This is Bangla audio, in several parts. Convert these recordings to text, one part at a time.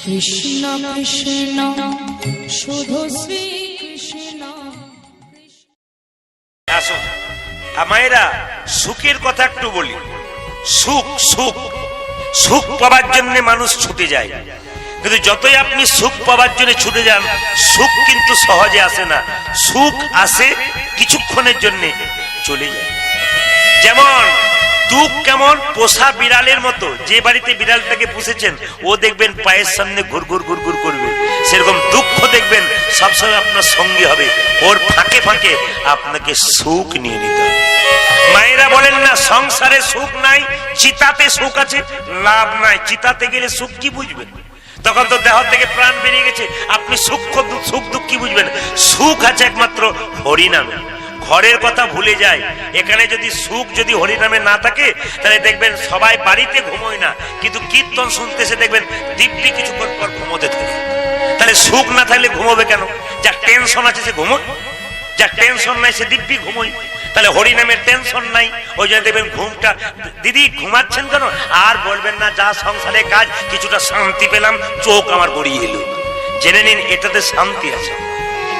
কৃষ্ণ কৃষ্ণ শুধু শ্রী কৃষ্ণ। আসুন আমায়রা সুখের কথা একটু বলি। সুখ সুখ সুখ পাবার জন্য মানুষ ছুটে যায়, কিন্তু যতই আপনি সুখ পাবার জন্য ছুটে যান, সুখ কিন্তু সহজে আসে না। সুখ আসে কিছুক্ষণের জন্য, চলে যায়। যেমন দুঃখ কেমন পোষা বিড়ালের মতো, যে বাড়িতে বিড়ালটাকে পুষেছেন ও দেখবেন পায়ের সামনে ঘুরঘুর ঘুরঘুর করবে, সেরকম দুঃখ দেখবেন সবসময় আপনার সঙ্গী হবে, ওর ফাঁকে ফাঁকে আপনাকে সুখ নিয়ে নিতে হবে। মায়েরা বলেন না সংসারে সুখ নাই, চিতাতে সুখ আছে। লাভ নাই, চিতাতে গেলে সুখ কি বুঝবেন? তখন তো দেহ থেকে প্রাণ বেরিয়ে গেছে, আপনি সুখ দুঃখ কি বুঝবেন? সুখ আছে একমাত্র হরিনামে। ঘরের কথা ভুলে যায়। এখানে যদি সুখ যদি হরিনামে না থাকে, তাহলে দেখবেন সবাই বাড়িতে ঘুমোয় না, কিন্তু কীর্তন শুনতেছে দেখবেন দিব্যি কিছুক্ষণ পর ঘুমোতে থাকে। তাহলে সুখ না থাকলে ঘুমোবে কেন? যার টেনশন আছে সে ঘুমোয়, যার টেনশন নাই সে দিব্যি ঘুমোয়। তাহলে হরিনামের টেনশন নাই, ওই জন্য দেখবেন ঘুমটা। দিদি ঘুমাচ্ছেন কেন? আর বলবেন না, যা সংসারে কাজ, কিছুটা শান্তি পেলাম, চোখ আমার গড়িয়ে এলো। জেনে নিন এটাতে শান্তি আছে।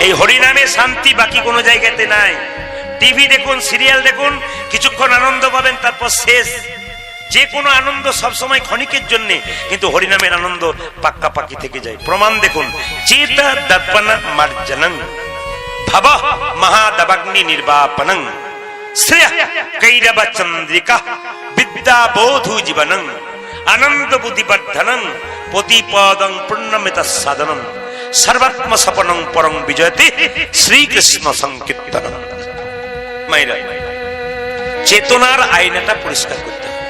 এই হরিনামে শান্তি বাকি কোনো জায়গাতে নাই। টিভি দেখুন, সিরিয়াল দেখুন, কিছুক্ষণ আনন্দ পাবেন, তারপর শেষ। যে কোনো আনন্দ সবসময় ক্ষণিকের জন্য, কিন্তু হরিনামের আনন্দ পাক্কা পাকি থেকে যায়। প্রমাণ দেখুন, চেতা দর্পণ মার্জনং ভব মহাদবগ্নি নির্বাপনং শ্রেয় কৈরব চন্দ্রিকা বিদ্যা বোধু জীবনং আনন্দ বুদ্ধিবর্ধনং পতিপদং পুণ্যমিত সাধনং সর্বাত্ম সপনং পরং বিজয়তে শ্রীকৃষ্ণ সংকীর্তনং। মায়েরা, চেতনার আয়নাটা পরিষ্কার করতে হবে।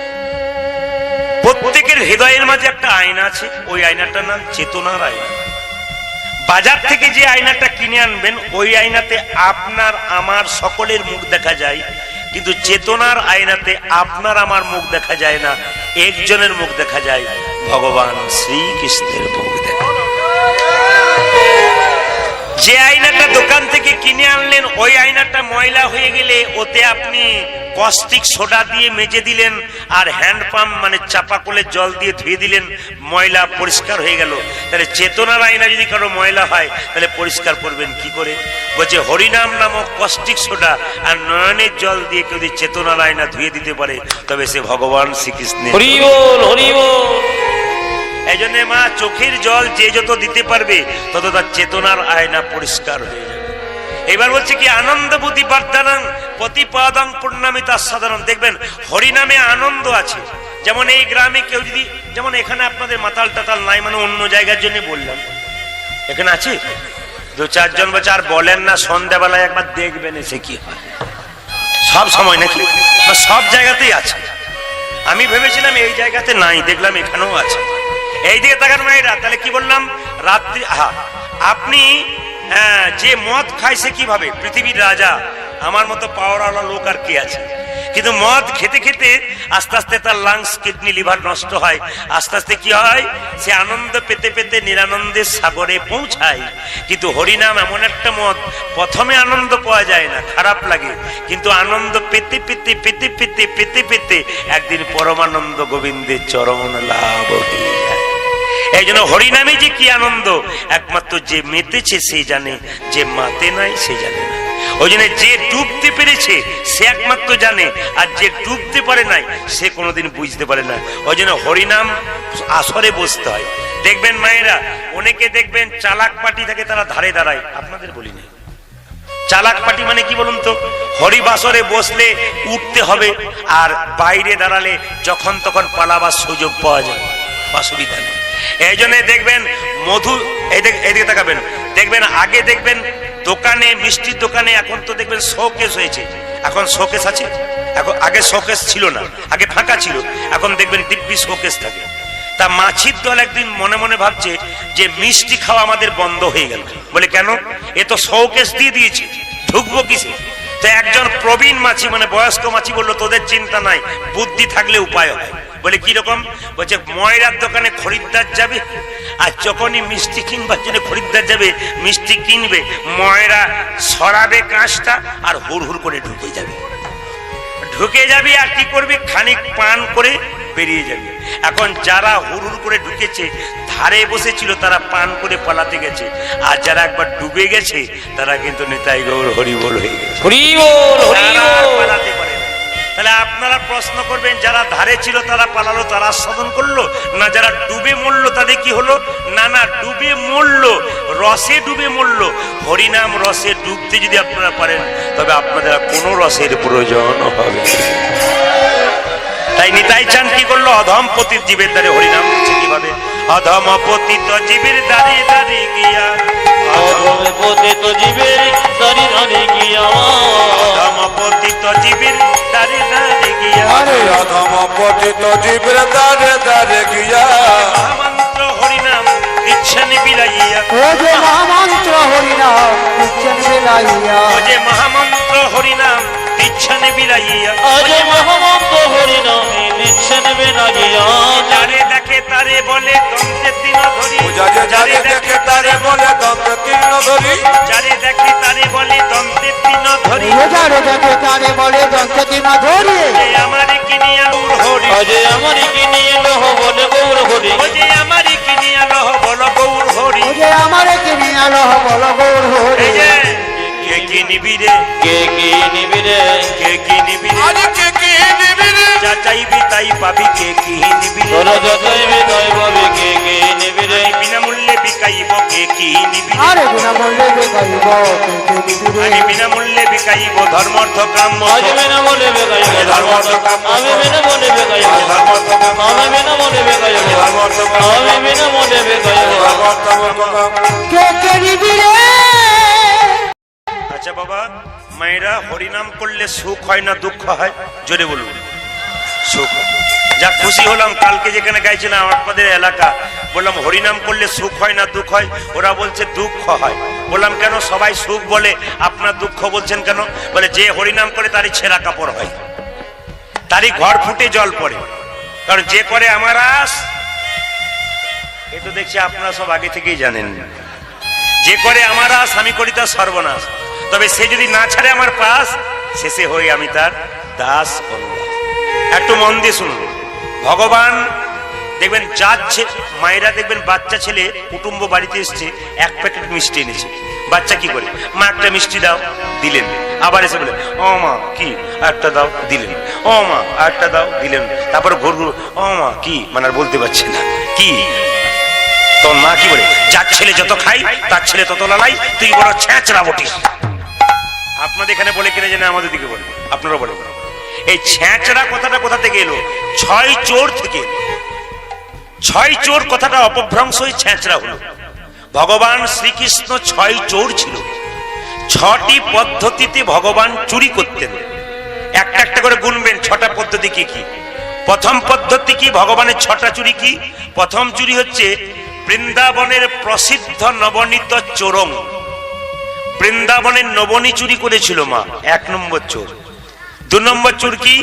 প্রত্যেকের হৃদয়ের মাঝে একটা আয়না আছে, ওই আয়নাটার নাম চেতনার আয়না। বাজার থেকে যে আয়নাটা কিনে আনবেন, ওই আয়নাতে আপনার আমার সকলের মুখ দেখা যায়, কিন্তু চেতনার আয়নাতে আপনার আমার মুখ দেখা যায় না, একজনের মুখ দেখা যায়, ভগবান শ্রীকৃষ্ণের মুখ দেখা যায়। যে আয়নাটা দোকান থেকে কিনে আনলেন, ওই আয়নাটা ময়লা হয়ে গেলে ওতে আপনি কস্টিক সোডা দিয়ে মেজে দিলেন, আর হ্যান্ড পাম্প মানে চাপা কলে জল দিয়ে ধুয়ে দিলেন, ময়লা পরিষ্কার হয়ে গেল। তাহলে চেতনার আয়না যদি কারো ময়লা হয়, তাহলে পরিষ্কার করবেন কি করে? বলছে হরিনাম নামক কস্টিক সোডা আর নয়নের জল দিয়ে কেউ যদি চেতনার আয়না ধুয়ে দিতে পারে, তবে সে ভগবান শ্রীকৃষ্ণের। হরি বল, হরি বল। এই জন্য মা, চোখের জল যে যত দিতে পারবে, তত তার চেতনার আয়না পরিষ্কার হয়ে যাবে। এবার বলছে কি, আনন্দ বুদ্ধি বর্ধনং প্রতিপদং পূর্ণমিতা সাধনং। দেখবেন হরিনামে আনন্দ আছে। যেমন এই গ্রামে কেউ যদি, যেমন এখানে আপনাদের মাতাল টাতাল নাই, মানে অন্য জায়গার জন্য বললাম, এখানে আছে দু চারজন বলছে, আর বলেন না, সন্ধ্যাবেলায় একবার দেখবেন এসে কি হয়। সব সময় নাকি সব জায়গাতেই আছে। আমি ভেবেছিলাম এই জায়গাতে নাই, দেখলাম এখানেও আছে। এই দিকে তাকান মায়েরা। তাহলে কি বললাম? রাত্রি, আপনি যে মদ খায় সে কিভাবে? পৃথিবীর রাজা, আমার মতো পাওয়ারওয়ালা লোক আর কে আছে? কিন্তু মদ খেতে খেতে আস্তে আস্তে তার লাংস, কিডনি, লিভার নষ্ট হয়। আস্তে আস্তে কি হয়? সে আনন্দ পেতে পেতে নিরানন্দের সাগরে পৌঁছায়। কিন্তু হরিনাম এমন একটা মদ, প্রথমে আনন্দ পাওয়া যায় না, খারাপ লাগে, কিন্তু আনন্দ পেতে পেতে পেতে পেতে পেতে পেতে একদিন পরমানন্দ গোবিন্দের চরণ লাভ হয়ে যায়। এই জন্য হরিনামে যে কি আনন্দ, একমাত্র যে মেতেছে সে জানে, যে মাতে নাই সে জানে না। ওই জন্য যে ডুবতে পেরেছে সে একমাত্র জানে, আর যে ডুবতে পারে নাই সে কোনোদিন বুঝতে পারে না। ওই জন্য হরিনাম আসরে বসতে হয়। দেখবেন মায়েরা, অনেকে দেখবেন চালাক পাটি থাকে, তারা ধারে দাঁড়ায়। আপনাদের বলি না, চালাক পাটি মানে কি বলুন তো? হরিবাসরে বসলে উঠতে হবে, আর বাইরে দাঁড়ালে যখন তখন পালাবার সুযোগ পাওয়া যায়, অসুবিধা নেই। এই জন্য দেখবেন মধু, এদিকে তাকাবেন, দেখবেন আগে দেখবেন দোকানে, মিষ্টির দোকানে, এখন তো দেখবেন শোকেস হয়েছে। এখন শোকেস আছে, এখন আগে শোকেস ছিল না, আগে ফাঁকা ছিল, এখন দেখবেন দিব্যি শোকেস থাকে। তা মাছির দল একদিন মনে মনে ভাবছে যে মিষ্টি খাওয়া আমাদের বন্ধ হয়ে গেল। বলে কেন? এ তো শোকেস দিয়ে দিয়েছে, ঢুকবো কিসে? তো একজন প্রবীণ মাছি, মানে বয়স্ক মাছি বললো, তোদের চিন্তা নাই, বুদ্ধি থাকলে উপায় হয়। বলে কি রকম? বলছে ময়রার দোকানে খরিদ্দার যাবে, আর যখনই মিষ্টি কিনবার জন্য খরিদ্দার যাবে, মিষ্টি কিনবে, ময়রা সরাবে কাঁচটা আর হুড় হুড় করে ঢুকে যাবে। ঢুকে যাবি আর কি করবি? খানিক পান করে বেরিয়ে যাবে। এখন যারা হুড় করে ঢুকেছে ধারে বসেছিল তারা পান করে পালাতে গেছে, আর যারা একবার ডুবে গেছে তারা কিন্তু নিতাই গৌর হরিবোল হয়ে গেছে, তারা আর পালাতে পারে না। তাহলে আপনারা প্রশ্ন করবেন যারা ধারে ছিল তারা পালালো, তারা আস্বাদন করলো না, যারা ডুবে মরলো তাদের কি হলো? না না, ডুবে মরলো, রসে ডুবে মরলো। হরিনাম রসে ডুবতে যদি আপনারা পারেন তবে আপনাদের কোনো রসের প্রয়োজন হবে। তাই নিতাই চান কি করলো? অধম পতিত জীবের দ্বারে হরিনাম করছে কিভাবে? অধম পতিত জীবের দ্বারে দ্বারে গিয়া, অধম পতিত জীবের দ্বারে দ্বারে গিয়া, অধম পতিত জীবের দ্বারে দ্বারে গিয়া, আরে অধম পতিত জীবের দ্বারে দ্বারে গিয়া, মহামন্ত্র হরিনাম ইচ্ছানি বিলাইয়া, ও যে মহামন্ত্র হরিনাম ইচ্ছান বিলাইয়া, ও যে মহামন্ত্র হরিনাম ইচ্ছানি বিলাইয়া, আজ মহামন্ত্র হরিনামে দিচ্ছেন বেনাগিয়া, যারে দেখে তারে বলে দন্তে তিন ধরি, যারে দেখে তারে বলে দন্ত তীর্ণ ধরি, যারে দেখে তারে বলে দন্তে তিন ধরি, ও যারে দেখে তারে বলে দন্তটি না ধরি, যে আমারে কিনিয়া উর হরি, আজ আমারই কি নিয়ে লহ বলে গৌর হরি, ও যে আমারে কিনিয়া লহ বল গৌর হরি, ও যে আমারে কিনে আলো বল গৌর এই হরি, যে কে কি নিবি রে, কে কি নিবি রে, কে কি নিবি রে, আরে কে কি নিবি রে, যা চাইবি তাই পাবি, কে কি নিবি রে, তোরা যতইবে তাই পাবি, কে কি নিবি রে, আমি বিনামূল্যে বিকাইব, কে কি নিবি রে, আরে বিনা মূল্যে বেকাইব কে দিবি রে, আমি বিনামূল্যে বিকাইব ধর্মার্থ কাম আজ বিনা বলে বেগাইব, আমি বিনা বলে বেগাইব, আমি বিনা বলে বেগাইব, আমি বিনা বলে বেগাইব, কে দিবি রে। আচ্ছা বাবা, মায়েরা হরিনাম করলে সুখ হয় না দুঃখ হয়? জোরে বলুন। সুখ হয়। যা খুশি হলাম, কালকে যেখানে গাইছিলাম আপনাদের এলাকা, বললাম হরিনাম করলে সুখ হয় না দুঃখ হয়? ওরা বলছে দুঃখ হয়। বললাম কেন? সবাই সুখ বলে, আপনার দুঃখ বলছেন কেন? বলে যে হরিনাম করে তারই ছেঁড়া কাপড় হয়, তারই ঘর ফুটে জল পড়ে। কারণ যে করে আমার আস, এ তো দেখছি আপনারা সব আগে থেকেই জানেন, যে করে আমার আস আমি করি তার সর্বনাশ। তবে সে যদি না ছাড়ে আমার পাশ, শেষে হই আমি তার দাস অনুদাস। একটু মন দিয়ে শুনুন। ভগবান দেখবেন যাচ্ছে, মায়েরা দেখবেন বাচ্চা ছেলে কুটুম্ব বাড়িতে এসছে, এক প্যাকেট মিষ্টি এনেছে। বাচ্চা কি করে? মা একটা মিষ্টি দাও, দিলেন। আবার এসে বলে ও মা কি, একটা দাও, দিলেন। ও মা একটা দাও, দিলেন। তারপরে ঘুর ঘুর ও মা কি, মানে আর বলতে পারছে না কি। তোর মা কি বলে? যার ছেলে যত খাই তার ছেলে তত লালাই, তুই বড় ছ্যাঁচড়া বটিস। আপনাদের এখানে বলে কিনে জানে, আমাদের দিকে বলে, আপনারা বলে। এই ছ্যাঁচড়া কথাটা কোথা থেকে এলো? ছয় চোর থেকে এলো। ছয় চোর কথাটা অপভ্রংশ হয়ে ছ্যাঁচড়া হলো। ভগবান শ্রীকৃষ্ণ ছয় চোর ছিল। ছটি পদ্ধতিতে ভগবান চুরি করতেন। একটা একটা করে গুনবেন ছটা পদ্ধতি কি কি। প্রথম পদ্ধতি কি? ভগবানের ছটা চুরি কি? প্রথম চুরি হচ্ছে বৃন্দাবনের প্রসিদ্ধ নবনীত চোরং। বৃন্দাবনের নবনী চুরি করেছিল মা, এক নম্বর চোর। দু নম্বর চোর কি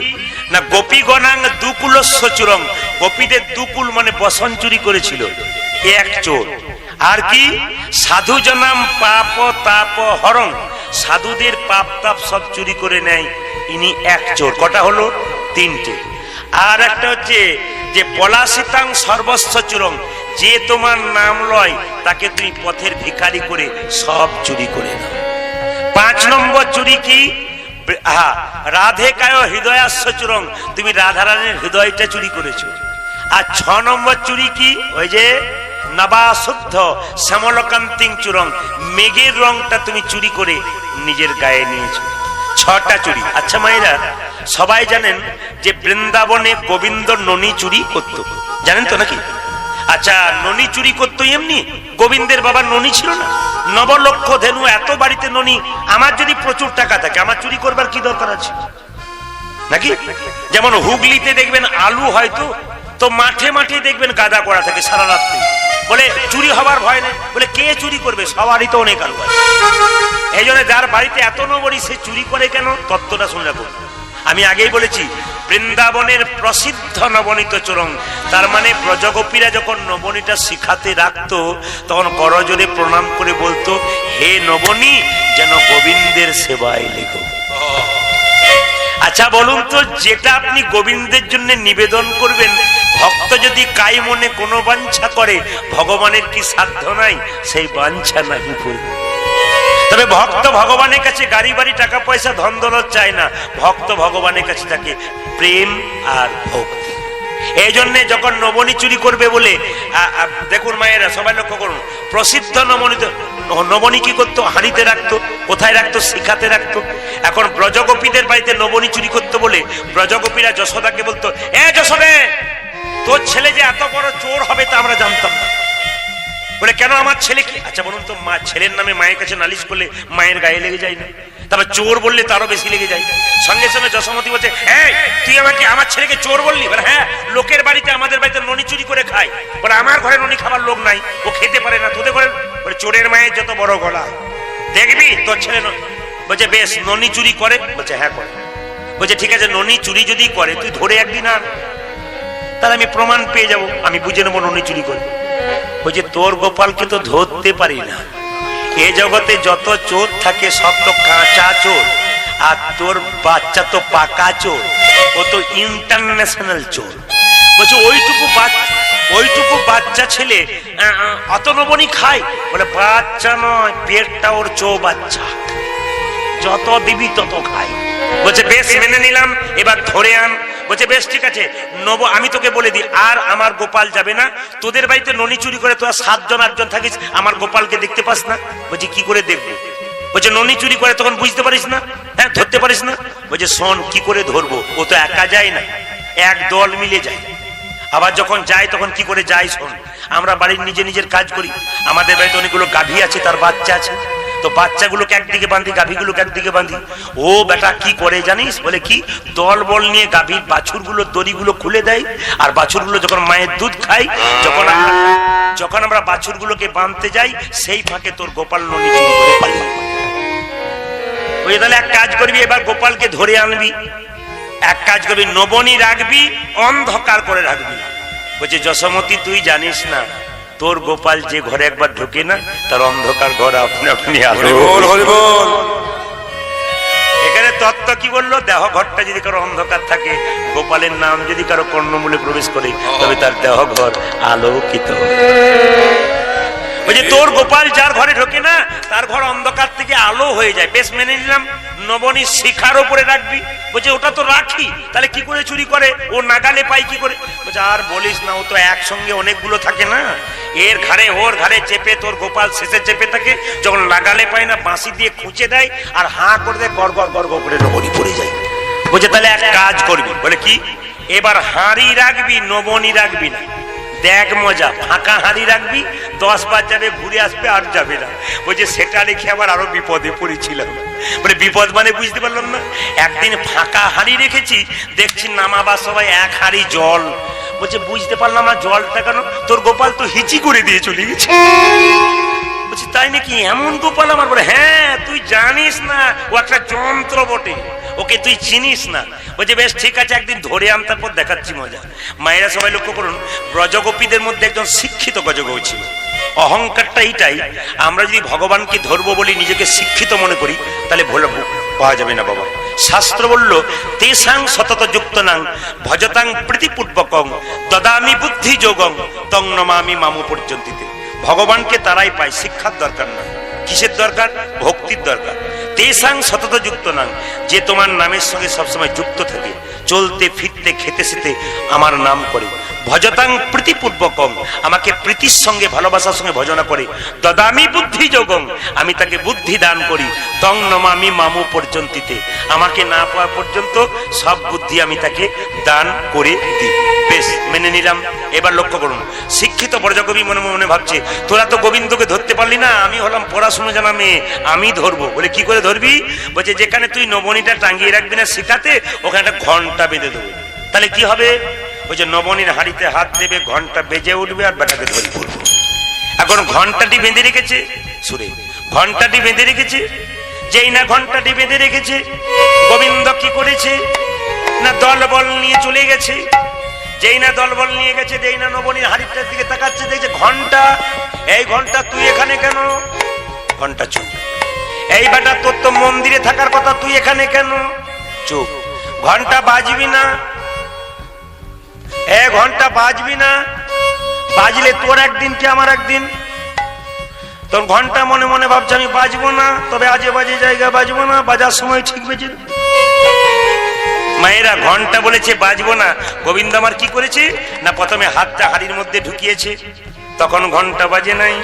না? গোপীগণাং দুকুলস্য চোরং, গোপীদের দুকুল মানে বসন চুরি করেছিল, এক চোর। আর কি? সাধু জনাম পাপ তাপ হরং, সাধুদের পাপ তাপ সব চুরি করে নেয়, ইনি এক চোর। কটা হলো? তিনটে। আর একটা হচ্ছে যে পলাশিতাং সর্বস্ব চুরং, যে তোমার নাম লয় তাকে তুমি পথের ভিখারি করে সব চুরি করে নাও। পাঁচ নম্বর চুরি কি? রাধে কায় হৃদয়াস্য চুরং, তুমি রাধারানীর হৃদয়টা চুরি করেছো। আর ছ নম্বর চুরি কি? ওই যে নবা শুদ্ধ শ্যামলকান্তিং চুরং, মেঘের রংটা তুমি চুরি করে নিজের গায়ে নিয়েছো। ছটা চুরি। আচ্ছা মায়েরা, সবাই জানেন যে বৃন্দাবনে গোবিন্দ ননি চুরি করত, জানেন তো নাকি? আচ্ছা, ননি চুরি করতো এমনি? গোবিন্দের বাবা ননি ছিল না? নবলক্ষ ধেনু, এত বাড়িতে ননি। আমার যদি প্রচুর টাকা থাকে, আমার চুরি করবার কি দরকার আছে নাকি? যেমন হুগলিতে দেখবেন আলু হয়তো, তো মাঠে মাঠে দেখবেন গাদা করা থাকে সারা রাত্রি। বলে চুরি হবার ভয় নেই। বলে কে চুরি করবে? সবারই তো অনেক আলু আছে। এই জন্য যার বাড়িতে এত নবনী সে চুরি করে কেন? তত্ত্বটা শুনে রাখুন। আমি আগেই বলেছি বৃন্দাবনের প্রসিদ্ধ নবনীত চোরং, তার মানে ব্রজগোপীরা যখন নবনীটা শিখাতে রাখতো তখন করজোরে প্রণাম করে বলতো, হে নবনী, যেন গোবিন্দের সেবায় লেগো। আচ্ছা বলুন তো, যেটা আপনি গোবিন্দের জন্য নিবেদন করবেন ভক্ত যদি কাই মনে কোনো বাঞ্ছা করে, ভগবানের কি সাধ্য নাই সেই বাঞ্ছা নাহি পূর্ণ। তবে ভক্ত ভগবানের কাছে গাড়ি বাড়ি টাকা পয়সা ধন দৌলত চায় না, ভক্ত ভগবানের কাছে থাকে প্রেম আর ভক্তি। এই জন্য যখন নবনী চুরি করবে বলে দেখুন মায়েরা সবাই লক্ষ্য করুন, প্রসিদ্ধ নবনী কি করতো? হাঁড়িতে রাখতো। কোথায় রাখতো? শিখাতে রাখতো। এখন ব্রজগোপীদের বাড়িতে নবনী চুরি করতো বলে ব্রজগোপীরা যশোদাকে বলতো, এ যশোদে, তোর ছেলে যে এত বড় চোর হবে তা আমরা জানতাম না। বলে কেন? আমার ছেলে কি? আচ্ছা বলুন তো, মা ছেলের নামে মায়ের কাছে নালিশ করলে মায়ের গায়ে লেগে যায় না? তারপর চোর বললে তারও বেশি লেগে যায়। সঙ্গে সঙ্গে যশোমতি বলছে, এই তুই আমাকে আমার ছেলেকে চোর বললি? বলে হ্যাঁ, লোকের বাড়িতে আমাদের বাড়িতে ননি চুরি করে খায়। বলে আমার ঘরে ননি খাবার লোক নাই, ও খেতে পারে না, তোদের ঘরে? বলে চোরের মায়ের যত বড় গলা, দেখবি তোর ছেলে। বলছে বেশ, ননি চুরি করে? বলছে হ্যাঁ করে। বলছে ঠিক আছে, ননি চুরি যদি করে তুই ধরে একদিন আন, তাহলে আমি প্রমাণ পেয়ে যাব, আমি বুঝে নেবো ননি চুরি করে। বলছে তোর গোপালকে তো ধরতে পারি না, এ জগতে যত চোর থাকে সব তো কাঁচা চোর, আর তোর বাচ্চা তো পাকা চোর, ও তো ইন্টারন্যাশনাল চোর। বলছে ওইটুকু বাচ্চা ছেলে অত নবনী খায়? বলে বাচ্চা নয়, পেটটা ওর বাচ্চা, যত দিবি তত খায়। বলছে বেশ মেনে নিলাম, এবার ধরে আন। বলছে বেশ ঠিক আছে, আমি তোকে বলে দিই, আর আমার গোপাল যাবে না। তোদের বাড়িতে ননি চুরি করে তোরা 7 জন 8 জন থাকিস, আমার গোপালকে দেখতে পাস না? বলছে কি করে দেখবো? বলছে ননি চুরি করে তখন বুঝতে পারিস না? হ্যাঁ, ধরতে পারিস না? বলছে শোন, কি করে ধরবো? ও তো একা যায় না, এক দল মিলে যায়। আবার যখন যায় তখন কি করে যায় শোন, আমরা বাড়ির নিজের কাজ করি। আমাদের বাড়িতে অনেকগুলো গাভী আছে, তার বাচ্চা আছে, তো বাচ্চাগুলোকে একদিকে বাঁধি, গাভীগুলোকে একদিকে বাঁধি। ও বেটা কি করে জানিস? বলে কি? দল বল নিয়ে গাভীর বাছুরগুলোর দড়িগুলো খুলে দেয়, আর বাছুরগুলো যখন মায়ের দুধ খায়, যখন আমরা বাছুরগুলোকে বাঁধতে যাই, সেই ফাঁকে তোর গোপাল ননি চুরি করে পালিয়ে। ওই তাহলে এক কাজ করবি, এবার গোপালকে ধরে আনবি, এক কাজ করবি, নবনী রাখবি, অন্ধকার করে রাখবি। বলছে যশোমতি তুই জানিস না, তোর গোপাল যে ঘরে একবার ঢুকে না, তার অন্ধকার ঘর আপনি আপনি আলো। এখানে তত্ত্ব কি বললো? দেহ ঘরটা যদি কারো অন্ধকার থাকে, গোপালের নাম যদি কারো কর্ণমূলে প্রবেশ করে, তবে তার দেহ ঘর আলোকিত। বলছে তোর গোপাল যার ঘরে ঢোকে না, তার ঘর অন্ধকার থেকে আলো হয়ে যায়। বেশ মেনে নিলাম, নবনী শিখার উপরে রাখবি। বলছে ওটা তো রাখি, তাহলে কি করে চুরি করে? ও নাগালে পাই কি করে? বলছে আর বলিস না, ও তো একসঙ্গে অনেকগুলো থাকে না, এর ঘাড়ে ওর ঘাড়ে চেপে তোর গোপাল শেষে চেপে থাকে, যখন নাগালে পায় না বাঁশি দিয়ে খুঁচে দেয়, আর হাঁ করে দেয়, গড় গড় গড় করে নবনী পড়ে যায়। বলছে তাহলে এক কাজ করবি। বলে কি? এবার হাঁড়ি রাখবি, নবনী রাখবি না। দেখ মজা, ফাঁকা হাঁড়ি রাখবি, 10 বার যাবে, ঘুরে আসবে, আর যাবে না। বলছে সেটা রেখে আবার আরো বিপদে পড়েছিলাম। বলে বিপদ মানে বুঝতে পারলাম না। একদিন ফাঁকা হাঁড়ি রেখেছি, দেখছি নামাবার সবাই 1 হাঁড়ি জল। বলছে বুঝতে পারলাম না জলটা কেন? তোর গোপাল তো হিচি করে দিয়ে চলে গেছে। বলছি তাই নাকি? এমন গোপাল আমার? বলে হ্যাঁ, তুই জানিস না, ও একটা যন্ত্র বটে, ওকে তুই চিনিস না। বলছে বেশ ঠিক আছে, একদিন ধরে আন, তারপর দেখাচ্ছি মজা। মায়েরা সবাই লক্ষ্য করুন, ব্রজগোপীদের মধ্যে একজন শিক্ষিত গজগৌ ছিল। অহংকারটা এইটাই, আমরা যদি ভগবানকে ধরবো বলি নিজেকে শিক্ষিত মনে করি, তাহলে ভোলা পাওয়া যাবে না বাবা। শাস্ত্র বলল তেসাং সতত যুক্ত নাং ভজতাং প্রীতিপূর্বকং দদামি বুদ্ধি যোগং তং নমামি মামু পর্যন্তিতে। ভগবানকে তারাই পায়, শিক্ষার দরকার না। কিসের দরকার? ভক্তির দরকার। তেসাং সতত যুক্ত নাং, যে তোমার নামের সঙ্গে সবসময় যুক্ত থাকে, চলতে ফিরতে খেতে সেতে আমার নাম করে। ভজতাং প্রীতিপূর্বকং, আমাকে প্রীতির সঙ্গে ভালোবাসার সঙ্গে ভজনা করে। দদামি বুদ্ধি যোগং, আমি তাকে বুদ্ধি দান করি। তং নমামি মামু পর্যন্তিতে, আমাকে না পাওয়া পর্যন্ত সব বুদ্ধি আমি তাকে দান করে দিই। বেশ মেনে নিলাম। এবার লক্ষ্য করুন, শিক্ষিত ব্রজকবি মনে মনে ভাবছে, তোরা তো গোবিন্দকে ধরতে পারলি না, আমি হলাম পড়াশুনো জানা মেয়ে, আমি ধরবো। বলে কি করে ধরবি? বলছে যেখানে তুই নবনীটা টাঙ্গিয়ে রাখবি না শিখাতে, ওখানে একটা ঘন্টা বেঁধে দেবো। তাহলে কি হবে? ওই যে নবনীর হাড়িতে হাত দেবে, ঘন্টা বেজে উঠবে, আর বেটাকে ধরে পড়বো। এখন ঘন্টাটি বেঁধে রেখেছে, সুরে ঘন্টাটি বেঁধে রেখেছে। যেই না ঘন্টাটি বেঁধে রেখেছে, গোবিন্দ কি করেছে না, দল বল নিয়ে চলে গেছে। যেই না দল বল নিয়ে গেছে, যেই না নবনীর হাড়িটার দিকে তাকাচ্ছে, দেখছে ঘন্টা। এই ঘন্টা তুই এখানে কেন? ঘন্টা চুপ। এই বেটা তোর তো মন্দিরে থাকার কথা, তুই এখানে কেন? চুপ। ঘন্টা বাজবি না। ঘন্টা বাজবি না, বাজলে তোর একদিন কি আমার একদিন। তোর ঘন্টা মনে মনে ভাবছে আমি বাজবো না, তবে আজে বাজে জায়গা বাজবো না, বাজার সময় ঠিক বেজে। মায়েরা ঘন্টা বলেছে বাজবো না, গোবিন্দ আমার কি করেছে না প্রথমে হাতটা হাড়ির মধ্যে ঢুকিয়েছে, তখন ঘন্টা বাজে নাই।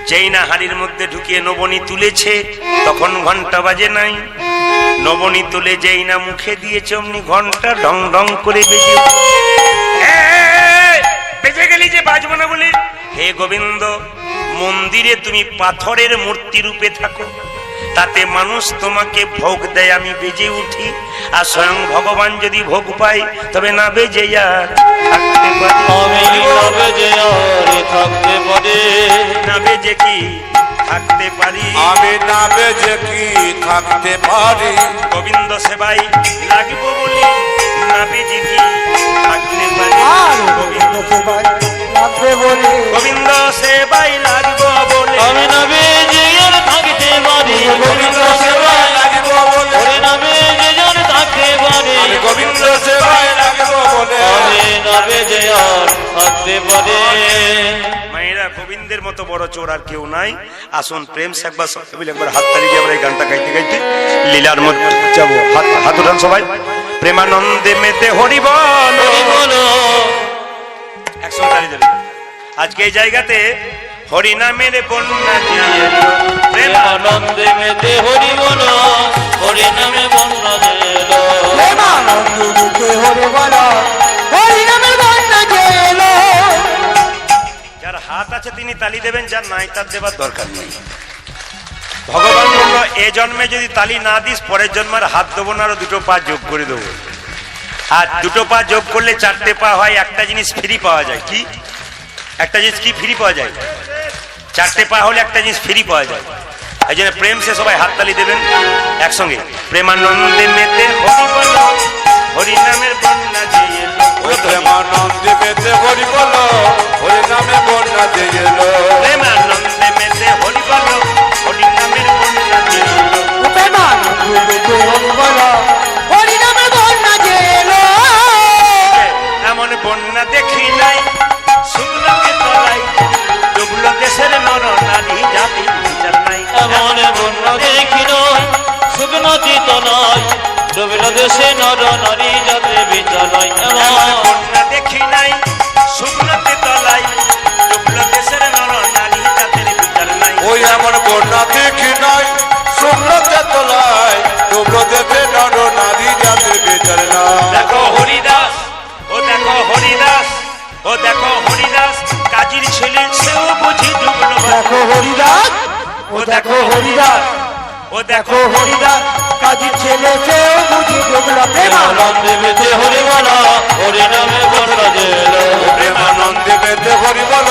যেই না হাড়ির মধ্যে ঢুকিয়ে নবনী তুলেছে, তখন ঘন্টা বাজে নাই। নবনী তুলে যেই না মুখে দিয়েছে, অমনি ঘন্টা ঢং ঢং করে বেজে বেজে গেলি যে বাজবো না বলে। হে গোবিন্দ, মন্দিরে তুমি পাথরের মূর্তি রূপে থাকো, তাতে মানুষ তোমাকে ভোগ দেয়, আমি বেজে উঠি। আর স্বয়ং ভগবান যদি ভোগ পাই, তবে না বেজে আর থাকতে পারি। আমি না বেজে আর থাকতে পারি, না বেজে কি থাকতে পারি, আমি না বেজে কি থাকতে পারি। গোবিন্দ সেবাই লাগবো বলে না বেজে কি থাকতে পারি। আর গোবিন্দ সেবায় লাগবে বলে গোবিন্দ সেবাই লাগবো বলে আমি না বেজে আর থাকতে পারি। গোবিন্দ সেবায় লাগিব বলে, ওরে না বেজে আর থাকতে পারি, আমি গোবিন্দ সেবায় লাগিব বলে। আমি না বেজে আর থাকতে পারি। মায়েরা, গোবিন্দের মতো বড় চোর আর কেউ নাই। আসুন প্রেম সে একবার একবার হাত তালি দিয়ে আমরা এই গানটা গাইতে গাইতে লীলার মধ্যে যাবো। হাত উঠান সবাই। প্রেমানন্দে মেতে হরি বল, হরি বলো, একসঙ্গে তালি দেবেন। আজকে এই জায়গাতে হরি নামের বন্যা দিয়ে প্রেমানন্দে মেতে হরি বলো, হরি নামে বন্যা দিলো। প্রেমানন্দ রূপে হরে বলো, হরি নামের বন্যা গেলো। যার হাত আছে তিনি তালি দেবেন, যার নাই তার দেবার দরকার নেই। ভগবান বলল, এ জন্মে যদি তালি না দিস, পরের জন্মের হাত দেবো না, আরো দুটো পা যোগ করে দেবো। আর দুটো পা যোগ করলে চারটে পা হয়। একটা জিনিস ফ্রি পাওয়া যায়। কি একটা জিনিস কি ফ্রি পাওয়া যায়? চারটে পা হলে একটা জিনিস ফ্রি পাওয়া যায়। এই জন্য প্রেম সে সবাই হাত তালি দেবেন একসঙ্গে। প্রেমানন্দে মেতে হরি বল, হরি নামের বন্যা দিয়ে প্রেমানন্দে মেতে হরি বল, হরি নামে বন্যা দিয়ে এলো। প্রেমানন্দে মেতে হরি বল, হরি নামের বন্যা দিয়ে প্রেমানন্দ রূপে হরে বলো, হরি নামের বন্যা গেলো। এমন বন্যা দেখি নাই, শুকনোকে তলাই ডুবলো দেশের নর নারী জাতি বিচার নাই। এমন বন্যা দেখি নয়, শুকনো চিত নয়, ডুবিল দেশে নর নারী যাতে বিচার নয়। এমন বন্যা দেখি নাই, শুকনোকে তলাই ডুবলো দেশের নর নারী জাতির বিচার নাই। ওই এমন বন্যা দেখি নাই, শুকনোতে তোলায় ডুবলো দেশে নর নারী জাতির বিচার নাই। দেখো হরিদাস, ও দেখো হরিদাস, ও দেখো হরিদাস, কাজীর ছেলে সেও বুঝি ডুবলো। দেখো হরিদাস, ও দেখো হরিদাস, ও দেখো দেখো হরিদাস, কাজী ছেলে কেউ বুঝি ডুবলো। প্রেমানন্দ প্রেমানন্দে মেতে হরি বলো, হরি নামে বন্যা দিলো। প্রেমানন্দে মেতে হরি বল,